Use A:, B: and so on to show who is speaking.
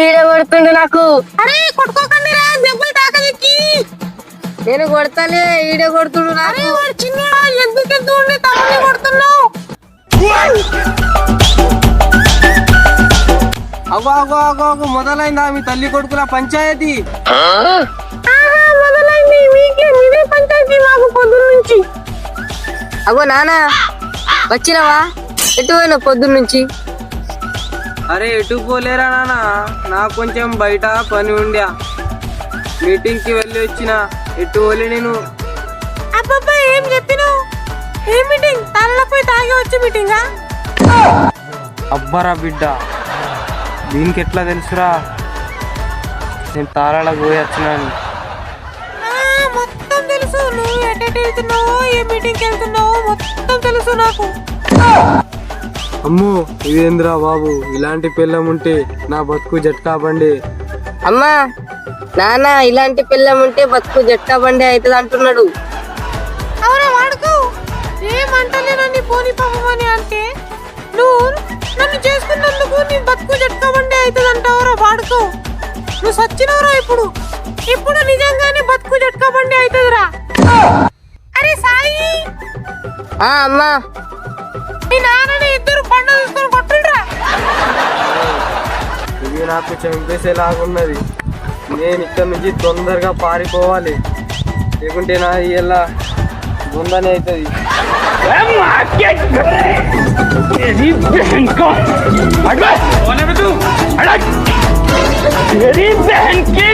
A: ఈడ కొడుతుండు నాకు.
B: అరే కొట్టుకోకండి రా, దెబ్బలు తాకనికి.
A: నేను కొడతానే, ఈడ కొడుతుడు నాకు.
B: అరే వాడు చిన్నడా, ఎందుకు ఉండి తమ్ముని కొడుతున్నావు?
C: అగో అగో అగో అగో మొదలైందా మీ తల్లి కొడుకుల పంచాయతీ?
B: మొదలైంది. మీదే పంచాయతీ మాకు పొద్దున్న నుంచి.
A: అగో నాన్న వచ్చినావా? ఎటు పోయినా పొద్దున్న నుంచి?
C: అరే ఎటు పోలేరా నాన్న, నాకు కొంచెం బయట పని ఉండా, మీటింగ్ కి వెళ్ళి వచ్చిన. ఎటు పోలే నేను.
B: అబ్బబ్బా ఏం చెప్పినావు? ఏ మీటింగ్? తలపోయి తాగి వచ్చి మీటింగా?
C: అబ్బరా బిడ్డ, దీనికి ఎట్లా తెలుసురా నేను తారాలకు పోయి వచ్చినాను.
B: మొత్తం తెలుసు. నువ్వు ఎటు వెళ్తున్నావో, ఏ మీటింగ్కి వెళ్తున్నావో మొత్తం తెలుసు నాకు.
C: అమ్మో ఇదేంద్రా బాబు, ఇలాంటి పిల్లం ఉంటే నా బతుకు జట్కా బండి.
A: అమ్మా నాన్న ఇలాంటి పిల్లం ఉంటే బతుకు జట్కా బండి అవుతుంది అంటున్నాడు.
B: అవునా వాడుకో, ఏమంటలేనని పోనీ పాపమని అంటే నువ్వు నన్ను చేసుకున్నందుకు నీ బతుకు జట్టుకోబండి అవుతుంది అంటావురా వాడుకో. నువ్వు సచ్చినవరా ఇప్పుడు. ఇప్పుడు నిజంగానే బతుకు జట్టుకోబండి అవుతుందిరా. అరే సాయి,
A: అమ్మా
B: మీ నాన్నని ఇద్దరు పండు తీసుకొని కొట్టుండ్రా.
C: ఇది నాకు చంపేసేలాగున్నది. నేను ఇక్కడ నుంచి తొందరగా పారిపోవాలి, లేకుంటే నా ఇలా బుందనే అవుతుంది.
D: तेरी बहन की